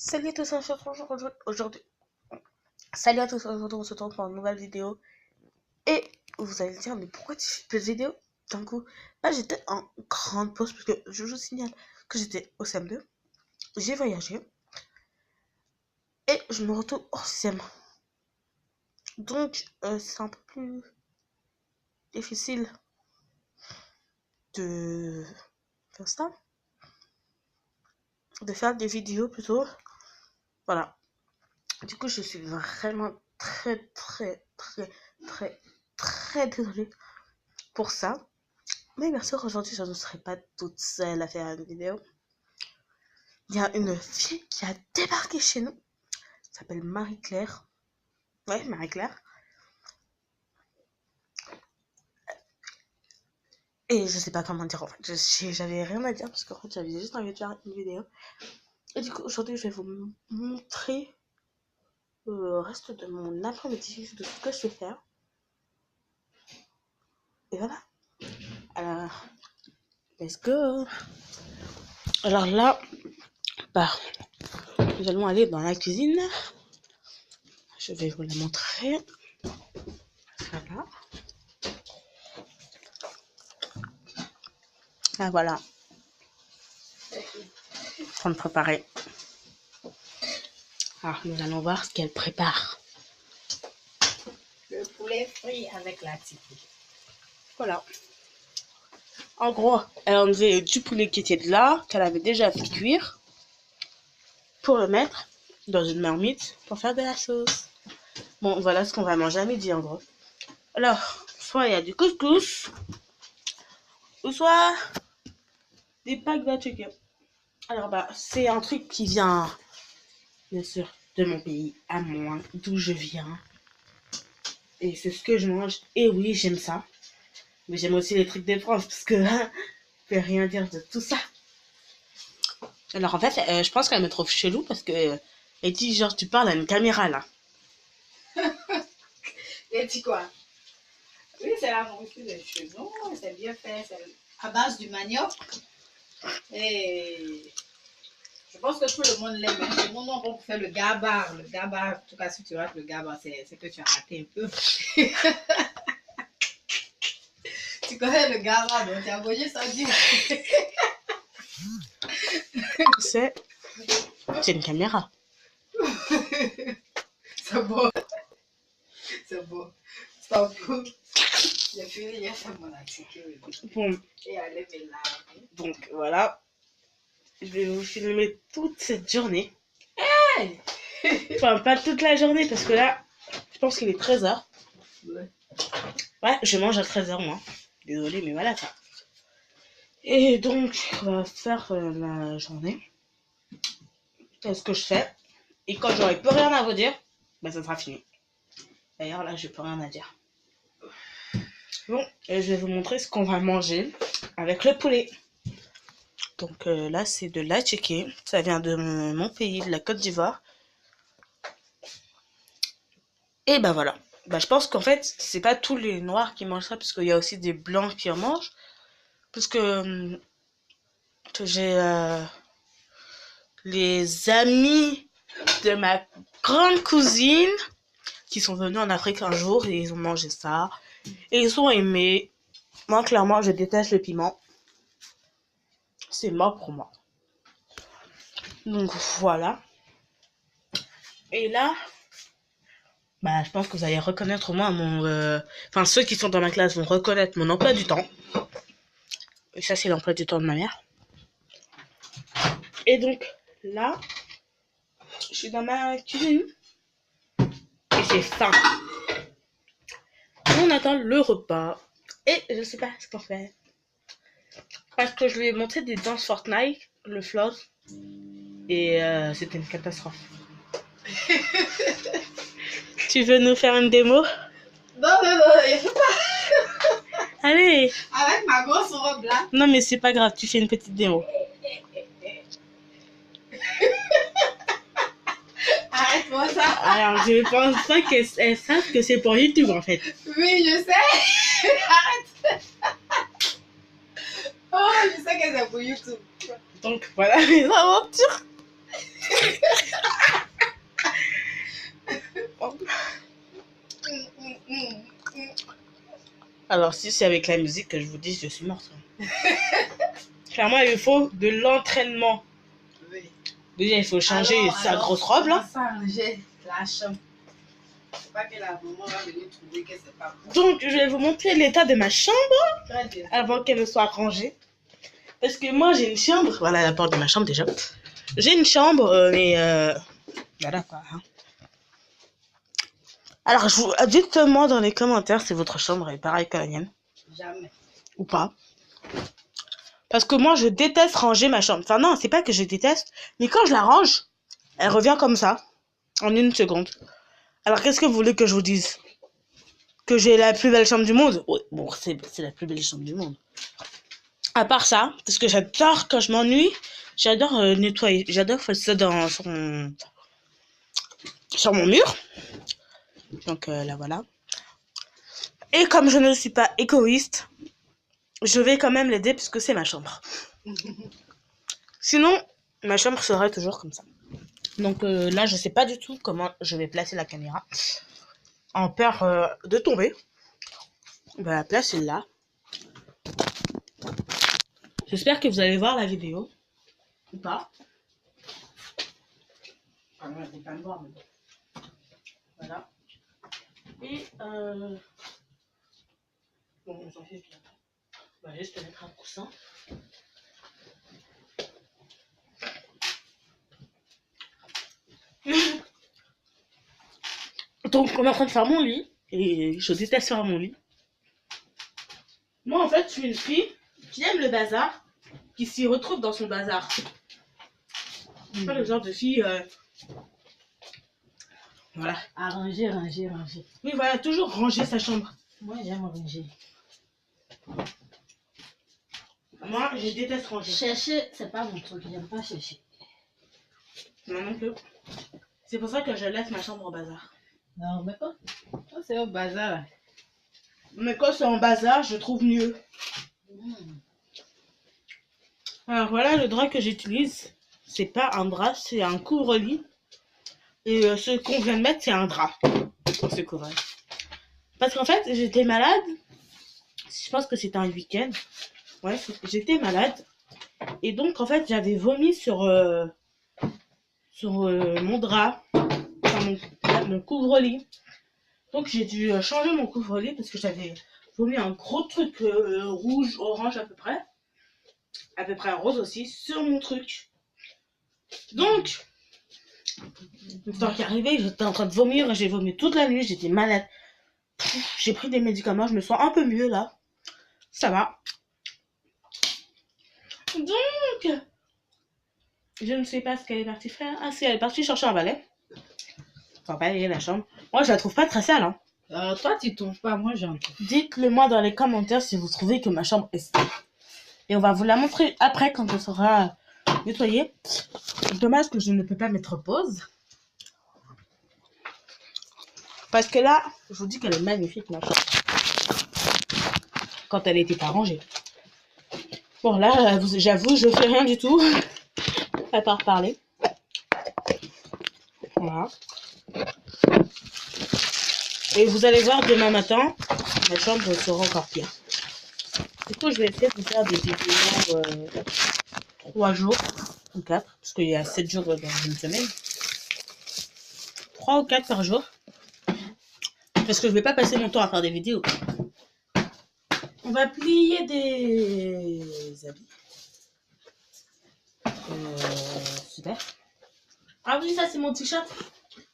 Salut à tous, on se retrouve aujourd'hui. Salut à tous, aujourd'hui on se retrouve pour une nouvelle vidéo. Et vous allez me dire, mais pourquoi tu fais peu de vidéos d'un coup? Bah, j'étais en grande pause parce que je vous signale que j'étais au CM2. J'ai voyagé et je me retrouve au CM. Donc, c'est un peu plus difficile de faire ça, de faire des vidéos plutôt. Voilà. Du coup, je suis vraiment très désolée pour ça. Mais bien sûr, aujourd'hui, je ne serai pas toute seule à faire une vidéo. Il y a une fille qui a débarqué chez nous. Elle s'appelle Marie-Claire. Ouais, Marie-Claire. Et je sais pas comment dire, en fait. J'avais rien à dire parce qu'en fait, j'avais juste envie de faire une vidéo. Et du coup, aujourd'hui, je vais vous montrer le reste de mon après-midi, de ce que je vais faire. Et voilà. Alors, let's go. Alors là, bah, nous allons aller dans la cuisine. Je vais vous la montrer. Voilà. Ah, voilà. En train de préparer. Alors, nous allons voir ce qu'elle prépare. Le poulet frit avec la tipi. Voilà. En gros, elle a enlevé du poulet qui était de là, qu'elle avait déjà fait cuire, pour le mettre dans une marmite pour faire de la sauce. Bon, voilà ce qu'on va manger à midi, en gros. Alors, soit il y a du couscous, ou soit des pâtes d'attiqué. Alors, bah, c'est un truc qui vient, bien sûr, de mon pays, à moi, d'où je viens. Et c'est ce que je mange. Et oui, j'aime ça. Mais j'aime aussi les trucs des profs, parce que je peux rien dire de tout ça. Alors en fait, je pense qu'elle me trouve chelou parce que elle dit genre tu parles à une caméra là. Et dit quoi? Oui, c'est la nourriture des chevaux, c'est bien fait, c'est à base du manioc. Et je pense que tout le monde l'aime. Tout le monde va pour faire le gabar. Le gabar, en tout cas, si tu rates le gabar, c'est que tu as raté un peu. Tu connais le gabar, donc tu as voyé ça dire. C'est une caméra. C'est beau. C'est beau. C'est pas beau. J'ai fini hier, c'est mon article. Bon, Et elle est là. donc voilà. Je vais vous filmer toute cette journée. Hey! Enfin, pas toute la journée parce que là, je pense qu'il est 13h. Ouais. Ouais, je mange à 13h moi. Désolée, mais voilà ça. Et donc, on va faire la journée. Qu'est-ce que je fais? Et quand j'aurai plus rien à vous dire, bah ça sera fini. D'ailleurs, là, j'ai plus rien à dire. Bon, et je vais vous montrer ce qu'on va manger avec le poulet. Donc là, c'est de l'attiqué. Ça vient de mon pays, de la Côte d'Ivoire. Et ben voilà. Bah, je pense qu'en fait, c'est pas tous les noirs qui mangent ça, parce qu'il y a aussi des blancs qui en mangent. Parce que j'ai les amis de ma grande cousine qui sont venus en Afrique un jour et ils ont mangé ça. Et ils ont aimé. Moi, clairement, je déteste le piment. C'est mort pour moi. Donc voilà. Et là, bah, je pense que vous allez reconnaître au moins mon... Enfin, ceux qui sont dans ma classe vont reconnaître mon emploi du temps. Et ça, c'est l'emploi du temps de ma mère. Et donc, là, je suis dans ma cuisine. Et j'ai faim. On attend le repas. Et je sais pas ce qu'on fait. Parce que je lui ai montré des danses Fortnite, le floss. Et c'était une catastrophe. Tu veux nous faire une démo? Non, il faut pas. Allez! Avec ma grosse robe là. Non, mais c'est pas grave, tu fais une petite démo. Arrête-moi ça. Alors, je pense pas qu'elles savent que c'est pour YouTube, en fait. Oui, je sais. Arrête. Oh, je sais que c'est pour YouTube. Donc, voilà mes aventures. Alors, si c'est avec la musique que je vous dis, je suis morte. Clairement, il faut de l'entraînement. Oui. Déjà, il faut changer sa alors, grosse robe, là. Ça ranger la chambre. C'est pas que la maman va venir trouver que c'est pas bon. Donc, je vais vous montrer l'état de ma chambre Très bien. avant qu'elle ne soit rangée. Parce que moi, j'ai une chambre. Voilà la porte de ma chambre déjà. J'ai une chambre, mais voilà quoi. Hein. Alors, dites-moi dans les commentaires si votre chambre est pareille que la mienne. Jamais. Ou pas. Parce que moi, je déteste ranger ma chambre. Enfin, non, c'est pas que je déteste. Mais quand je la range, elle revient comme ça. En une seconde. Alors, qu'est-ce que vous voulez que je vous dise? Que j'ai la plus belle chambre du monde? Oui, bon, c'est la plus belle chambre du monde. À part ça, parce que j'adore quand je m'ennuie, j'adore nettoyer. J'adore faire ça sur mon mur. Donc là, voilà. Et comme je ne suis pas égoïste, je vais quand même l'aider puisque c'est ma chambre. Sinon, ma chambre serait toujours comme ça. Donc là, je sais pas du tout comment je vais placer la caméra. En peur de tomber. On va la placer là. J'espère que vous allez voir la vidéo. Ou pas. Enfin, non, je vais pas me voir, mais bon. Voilà. Et bon, on s'en fiche bien. On va juste mettre un coussin. Donc, on est en train de faire mon lit. Et je déteste faire mon lit. Moi, en fait, je suis une fille qui aime le bazar, qui s'y retrouve dans son bazar. Je suis pas le genre de fille... Voilà. À ranger, ranger, ranger. Oui, voilà, toujours ranger sa chambre. Moi, j'aime ranger. Moi, je déteste ranger. Chercher, c'est pas mon truc. J'aime pas chercher. Non, non plus. C'est pour ça que je laisse ma chambre au bazar. Non, mais quand c'est au bazar, là. Mais quand c'est en bazar, je trouve mieux. Alors voilà le drap que j'utilise. C'est pas un drap, c'est un couvre-lit. Et ce qu'on vient de mettre, c'est un drap. Pour se couvrir. Parce qu'en fait, j'étais malade. Je pense que c'était un week-end. Ouais, j'étais malade. Et donc, en fait, j'avais vomi sur mon drap. Enfin, mon couvre-lit. Donc, j'ai dû changer mon couvre-lit parce que j'avais vomi un gros truc rouge, orange à peu près. À peu près rose aussi, sur mon truc. Donc, le temps qui est arrivé, j'étais en train de vomir. J'ai vomi toute la nuit, j'étais malade. J'ai pris des médicaments, je me sens un peu mieux là. Ça va. Donc, je ne sais pas ce qu'elle est partie faire. Ah si, elle est partie chercher un balai. Enfin, balayer la chambre. Moi, je la trouve pas très sale. Hein. Toi, tu trouves pas, moi, j'en trouve. Dites-le moi dans les commentaires si vous trouvez que ma chambre est sale. Et on va vous la montrer après quand elle sera nettoyée. Dommage que je ne peux pas mettre pause. Parce que là, je vous dis qu'elle est magnifique, ma chambre. Quand elle n'était pas rangée. Bon, là, j'avoue, je fais rien du tout. À part parler. Voilà. Et vous allez voir demain matin, ma chambre sera encore pire. Du coup, je vais essayer de faire des vidéos 3 jours ou 4, parce qu'il y a 7 jours dans une semaine. 3 ou 4 par jour. Parce que je vais pas passer mon temps à faire des vidéos. On va plier des habits. Super. Ah oui, ça c'est mon t-shirt.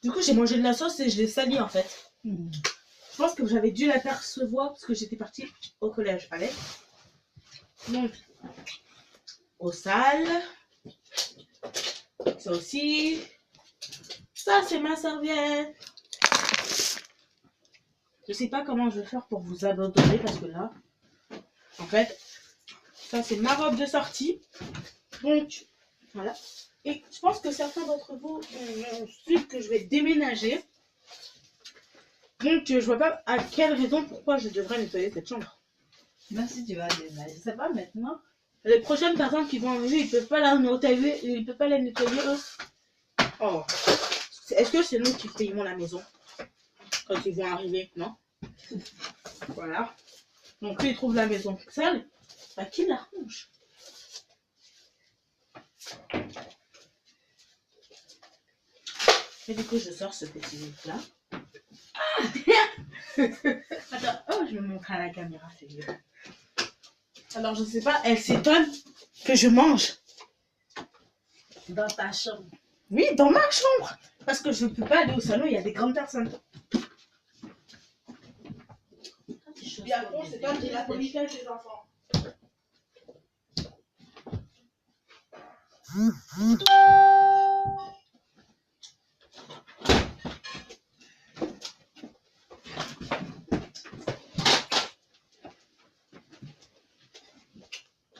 Du coup, j'ai mangé de la sauce et je l'ai sali en fait. Je pense que j'avais dû l'apercevoir parce que j'étais partie au collège avec. Donc, au sale. Ça aussi. Ça, c'est ma serviette. Je sais pas comment je vais faire pour vous abandonner parce que là, en fait, ça c'est ma robe de sortie. Donc, voilà. Et je pense que certains d'entre vous ont su que je vais déménager. Donc, je vois pas à quelle raison pourquoi je devrais nettoyer cette chambre. Même si tu vas déménager, c'est pas maintenant. Les prochaines personnes qui vont arriver, ils peuvent pas la nettoyer, ils peuvent pas la nettoyer eux. Oh. Est-ce que c'est nous qui payons la maison quand ils vont arriver? Non. Voilà. Donc lui, il trouve la maison sale. Bah, qui la range? Et du coup, je sors ce petit livre-là. Attends, oh, je me montre à la caméra, c'est mieux. Alors, je sais pas, elle s'étonne que je mange. Dans ta chambre. Oui, dans ma chambre. Parce que je peux pas aller au salon, il y a des grandes personnes. Et après, c'est toi qui la politesse des enfants.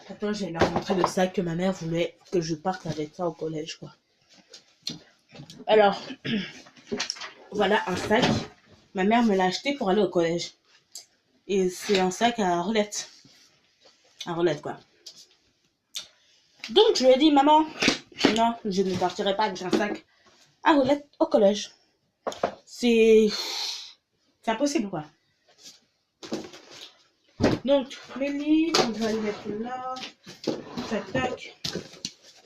Attends, je vais leur montrer le sac que ma mère voulait que je parte avec ça au collège, quoi. Alors, voilà un sac. Ma mère me l'a acheté pour aller au collège. Et c'est un sac à roulettes. À roulettes, quoi. Donc, je lui ai dit, maman, non, je ne partirai pas avec un sac à roulettes au collège. C'est impossible, quoi. Donc, mes livres, on va les mettre là. Tac, tac.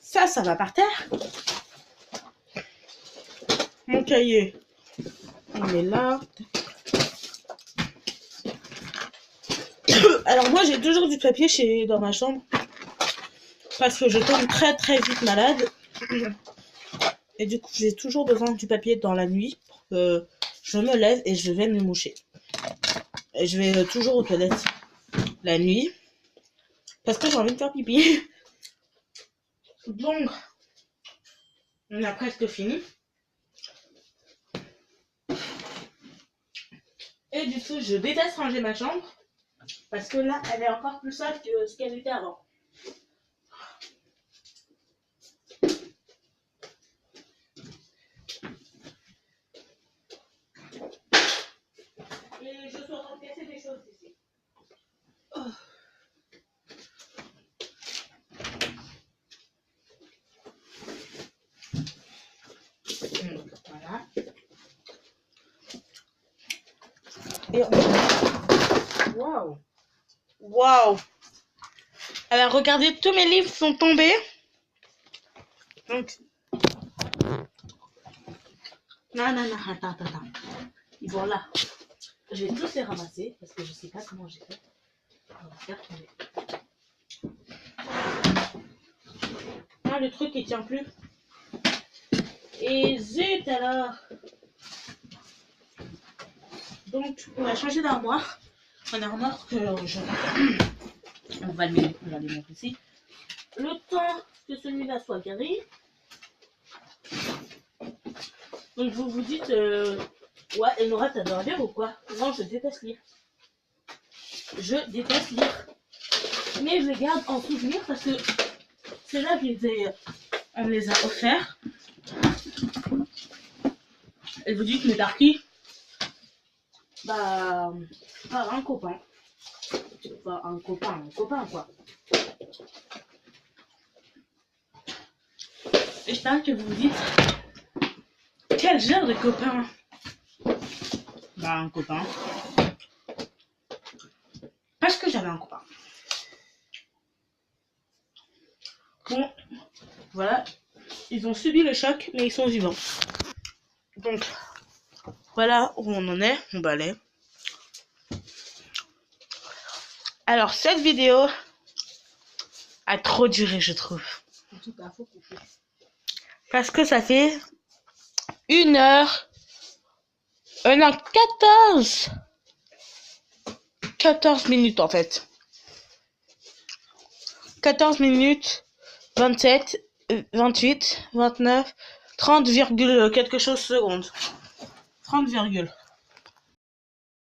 Ça va par terre. Mon cahier, on est là. Alors moi, j'ai toujours du papier dans ma chambre. Parce que je tombe très très vite malade. Et du coup, j'ai toujours besoin du papier dans la nuit. Pour que je me lève et je vais me moucher. Et je vais toujours aux toilettes la nuit. Parce que j'ai envie de faire pipi. Donc, on a presque fini. Et du coup, je déteste ranger ma chambre. Parce que là, elle est encore plus sale que ce qu'elle était avant. Et je suis en train de casser des choses ici. Oh. Voilà. Et waouh! Waouh! Alors, regardez, tous mes livres sont tombés. Donc, non, attends. Ils vont là. Je vais tous les ramasser parce que je sais pas comment j'ai fait. On va faire tomber. Ah, le truc il tient plus. Et zut alors. Donc, on va changer d'armoire. Un armoire que je... On va les mettre ici. Le temps que celui-là soit garé. Donc, vous vous dites... Ouais, Enora, t'adores lire ou quoi? Non, je déteste lire. Je déteste lire. Mais je les garde en souvenir parce que c'est là on me les a offerts. Et vous dites, mais par qui? Bah, par un copain. Enfin, un copain quoi. Et je parle que vous vous dites, quel genre de copain? Bah, un copain. Parce que j'avais un copain. Bon, voilà. Ils ont subi le choc, mais ils sont vivants. Donc, voilà où on en est. On balai. Alors, cette vidéo a trop duré, je trouve. En tout cas, faut couper. Parce que ça fait 14 minutes en fait. 14 minutes, 27, 28, 29, 30, quelque chose secondes. 30,